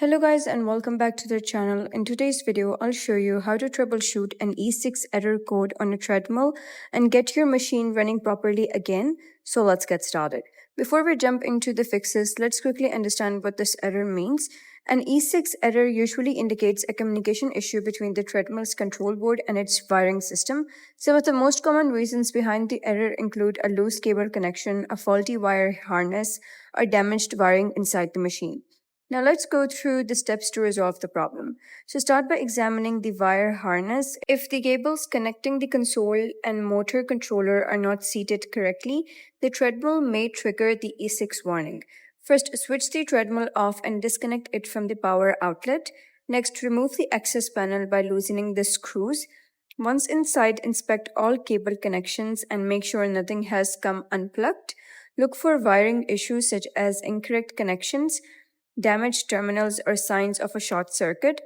Hello guys and welcome back to the channel. In today's video, I'll show you how to troubleshoot an E6 error code on a treadmill and get your machine running properly again. So let's get started. Before we jump into the fixes, let's quickly understand what this error means. An E6 error usually indicates a communication issue between the treadmill's control board and its wiring system. Some of the most common reasons behind the error include a loose cable connection, a faulty wire harness, or damaged wiring inside the machine. Now let's go through the steps to resolve the problem. So start by examining the wire harness. If the cables connecting the console and motor controller are not seated correctly, the treadmill may trigger the E6 warning. First, switch the treadmill off and disconnect it from the power outlet. Next, remove the access panel by loosening the screws. Once inside, inspect all cable connections and make sure nothing has come unplugged. Look for wiring issues such as incorrect connections, damaged terminals, or signs of a short circuit.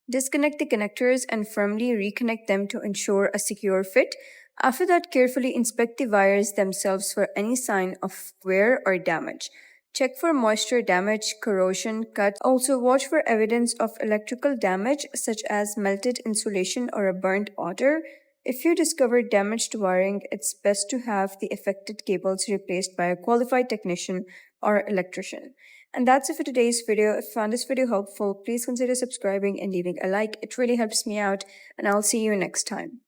Disconnect the connectors and firmly reconnect them to ensure a secure fit. After that, carefully inspect the wires themselves for any sign of wear or damage. Check for moisture damage, corrosion, cut. Also, watch for evidence of electrical damage such as melted insulation or a burnt wire. If you discover damaged wiring, it's best to have the affected cables replaced by a qualified technician or electrician. And that's it for today's video. If you found this video helpful, please consider subscribing and leaving a like. It really helps me out, and I'll see you next time.